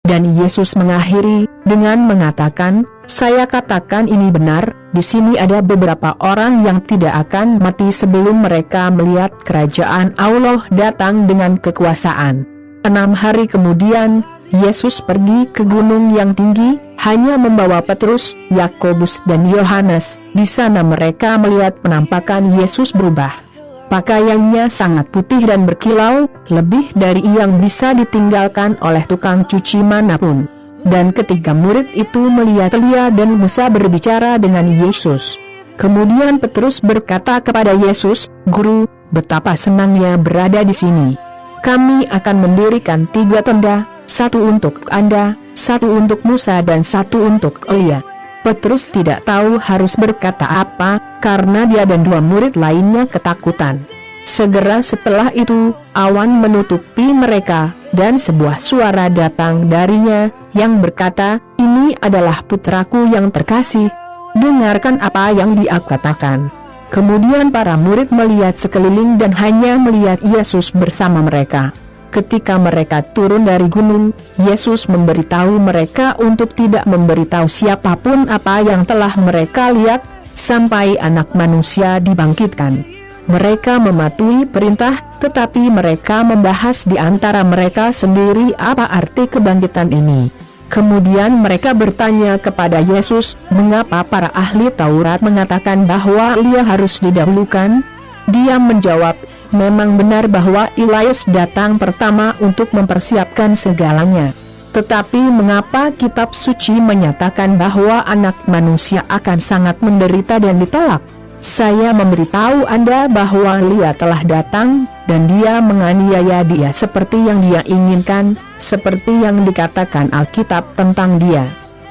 Dan Yesus mengakhiri dengan mengatakan, "Saya katakan ini benar, di sini ada beberapa orang yang tidak akan mati sebelum mereka melihat kerajaan Allah datang dengan kekuasaan." 6 hari kemudian, Yesus pergi ke gunung yang tinggi, hanya membawa Petrus, Yakobus dan Yohanes. Di sana mereka melihat penampakan Yesus berubah. Pakaiannya sangat putih dan berkilau, lebih dari yang bisa ditinggalkan oleh tukang cuci manapun. Dan ketiga murid itu melihat Elia dan Musa berbicara dengan Yesus. Kemudian Petrus berkata kepada Yesus, "Guru, betapa senangnya berada di sini. Kami akan mendirikan 3 tenda, 1 untuk Anda, 1 untuk Musa dan 1 untuk Elia." Petrus tidak tahu harus berkata apa, karena dia dan 2 murid lainnya ketakutan. Segera setelah itu, awan menutupi mereka, dan sebuah suara datang darinya, yang berkata, "Ini adalah putraku yang terkasih. Dengarkan apa yang dia katakan." Kemudian para murid melihat sekeliling dan hanya melihat Yesus bersama mereka. Ketika mereka turun dari gunung, Yesus memberitahu mereka untuk tidak memberitahu siapapun apa yang telah mereka lihat, sampai Anak Manusia dibangkitkan. Mereka mematuhi perintah, tetapi mereka membahas di antara mereka sendiri apa arti kebangkitan ini. Kemudian mereka bertanya kepada Yesus, "Mengapa para ahli Taurat mengatakan bahwa Elia harus didahulukan?" Dia menjawab, "Memang benar bahwa Elias datang pertama untuk mempersiapkan segalanya. Tetapi mengapa kitab suci menyatakan bahwa Anak Manusia akan sangat menderita dan ditolak? Saya memberitahu Anda bahwa Elia telah datang, dan dia menganiaya dia seperti yang dia inginkan, seperti yang dikatakan Alkitab tentang dia."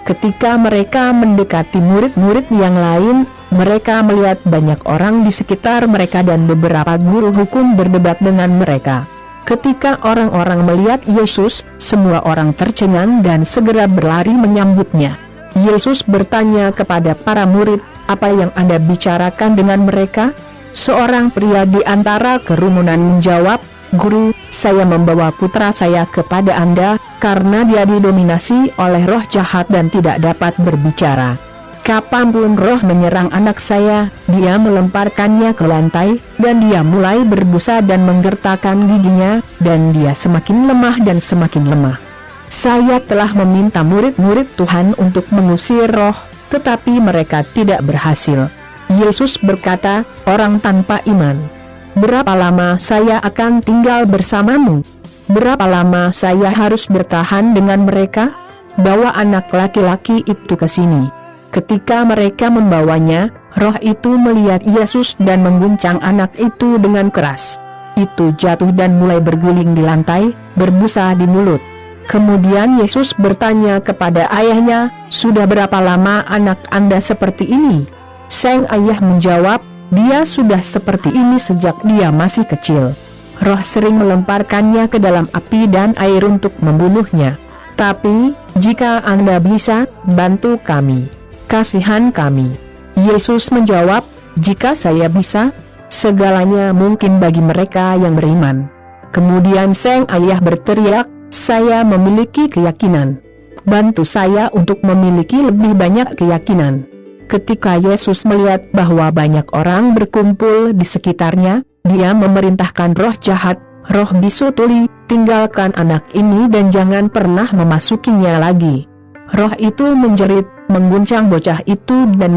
Ketika mereka mendekati murid-murid yang lain, mereka melihat banyak orang di sekitar mereka dan beberapa guru hukum berdebat dengan mereka. Ketika orang-orang melihat Yesus, semua orang tercengang dan segera berlari menyambutnya. Yesus bertanya kepada para murid, "Apa yang Anda bicarakan dengan mereka?" Seorang pria di antara kerumunan menjawab, "Guru, saya membawa putra saya kepada Anda, karena dia didominasi oleh roh jahat dan tidak dapat berbicara. Kapanpun roh menyerang anak saya, dia melemparkannya ke lantai, dan dia mulai berbusa dan menggertakkan giginya, dan dia semakin lemah dan semakin lemah. Saya telah meminta murid-murid Tuhan untuk mengusir roh, tetapi mereka tidak berhasil." Yesus berkata, "Orang tanpa iman, berapa lama saya akan tinggal bersamamu? Berapa lama saya harus bertahan dengan mereka? Bawa anak laki-laki itu ke sini." Ketika mereka membawanya, roh itu melihat Yesus dan mengguncang anak itu dengan keras. Itu jatuh dan mulai berguling di lantai, berbusa di mulut. Kemudian Yesus bertanya kepada ayahnya, "Sudah berapa lama anak Anda seperti ini?" Sang ayah menjawab, "Dia sudah seperti ini sejak dia masih kecil. Roh sering melemparkannya ke dalam api dan air untuk membunuhnya. Tapi, jika Anda bisa, bantu kami. Kasihan kami." Yesus menjawab, "Jika saya bisa, segalanya mungkin bagi mereka yang beriman." Kemudian sang ayah berteriak, "Saya memiliki keyakinan. Bantu saya untuk memiliki lebih banyak keyakinan." Ketika Yesus melihat bahwa banyak orang berkumpul di sekitarnya, dia memerintahkan roh jahat, "Roh bisu tuli, tinggalkan anak ini dan jangan pernah memasukinya lagi." Roh itu menjerit, mengguncang bocah itu dan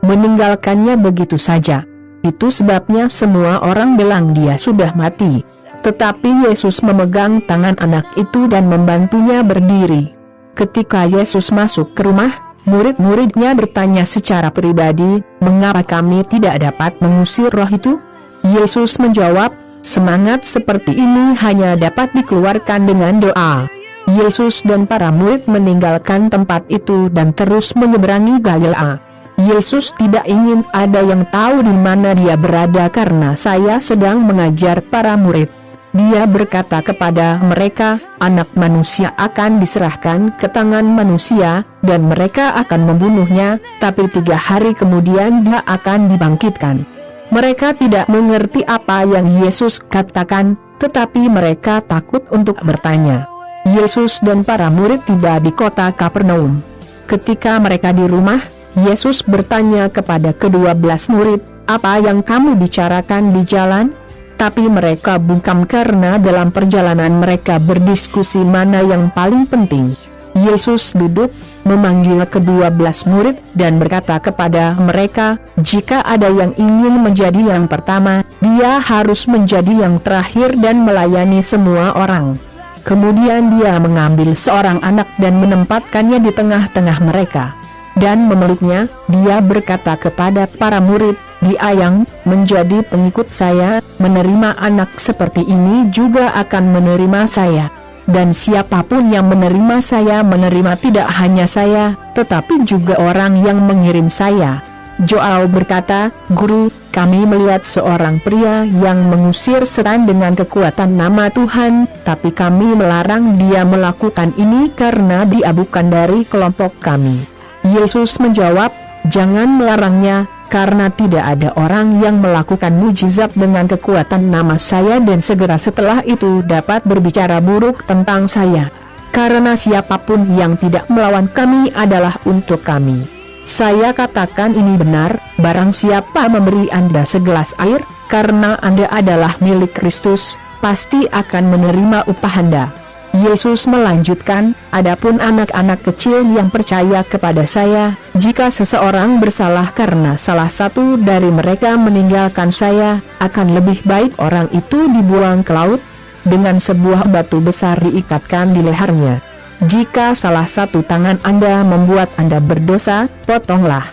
meninggalkannya begitu saja. Itu sebabnya semua orang bilang dia sudah mati. Tetapi Yesus memegang tangan anak itu dan membantunya berdiri. Ketika Yesus masuk ke rumah, murid-muridnya bertanya secara pribadi, "Mengapa kami tidak dapat mengusir roh itu?" Yesus menjawab, "Semangat seperti ini hanya dapat dikeluarkan dengan doa." Yesus dan para murid meninggalkan tempat itu dan terus menyeberangi Galilea. Yesus tidak ingin ada yang tahu di mana dia berada karena saya sedang mengajar para murid. Dia berkata kepada mereka, Anak Manusia akan diserahkan ke tangan manusia, dan mereka akan membunuhnya, tapi 3 hari kemudian dia akan dibangkitkan. Mereka tidak mengerti apa yang Yesus katakan, tetapi mereka takut untuk bertanya. Yesus dan para murid tiba di kota Kapernaum. Ketika mereka di rumah, Yesus bertanya kepada ke-12 murid, "Apa yang kamu bicarakan di jalan?" Tapi mereka bungkam karena dalam perjalanan mereka berdiskusi mana yang paling penting. Yesus duduk, memanggil ke-12 murid dan berkata kepada mereka, "Jika ada yang ingin menjadi yang pertama, dia harus menjadi yang terakhir dan melayani semua orang." Kemudian dia mengambil seorang anak dan menempatkannya di tengah-tengah mereka. Dan memeluknya, dia berkata kepada para murid, "Dia yang menjadi pengikut saya, menerima anak seperti ini juga akan menerima saya. Dan siapapun yang menerima saya menerima tidak hanya saya, tetapi juga orang yang mengirim saya." Joel berkata, "Guru, kami melihat seorang pria yang mengusir setan dengan kekuatan nama Tuhan, tapi kami melarang dia melakukan ini karena dia bukan dari kelompok kami." Yesus menjawab, "Jangan melarangnya, karena tidak ada orang yang melakukan mujizat dengan kekuatan nama saya dan segera setelah itu dapat berbicara buruk tentang saya. Karena siapapun yang tidak melawan kami adalah untuk kami. Saya katakan ini benar, barang siapa memberi Anda segelas air, karena Anda adalah milik Kristus, pasti akan menerima upah Anda." Yesus melanjutkan, "Adapun anak-anak kecil yang percaya kepada saya, jika seseorang bersalah karena salah satu dari mereka meninggalkan saya, akan lebih baik orang itu dibuang ke laut, dengan sebuah batu besar diikatkan di lehernya. Jika salah satu tangan Anda membuat Anda berdosa, potonglah.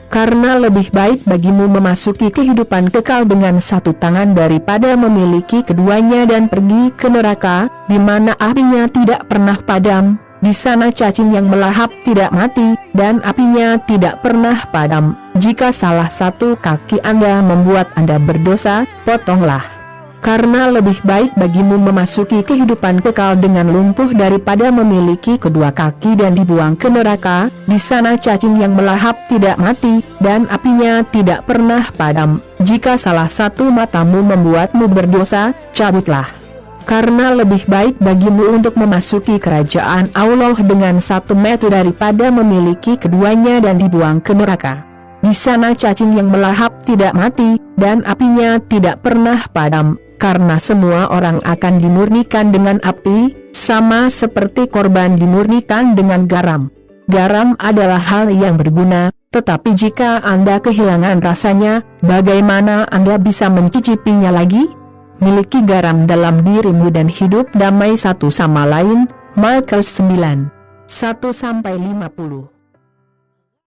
Karena lebih baik bagimu memasuki kehidupan kekal dengan satu tangan daripada memiliki keduanya dan pergi ke neraka, di mana apinya tidak pernah padam, di sana cacing yang melahap tidak mati, dan apinya tidak pernah padam. Jika salah satu kaki Anda membuat Anda berdosa, potonglah. Karena lebih baik bagimu memasuki kehidupan kekal dengan lumpuh daripada memiliki kedua kaki dan dibuang ke neraka, di sana cacing yang melahap tidak mati, dan apinya tidak pernah padam. Jika salah satu matamu membuatmu berdosa, cabutlah. Karena lebih baik bagimu untuk memasuki kerajaan Allah dengan satu mata daripada memiliki keduanya dan dibuang ke neraka. Di sana cacing yang melahap tidak mati, dan apinya tidak pernah padam. Karena semua orang akan dimurnikan dengan api, sama seperti korban dimurnikan dengan garam. Garam adalah hal yang berguna, tetapi jika Anda kehilangan rasanya, bagaimana Anda bisa mencicipinya lagi? Miliki garam dalam dirimu dan hidup damai satu sama lain. Markus 9:1-50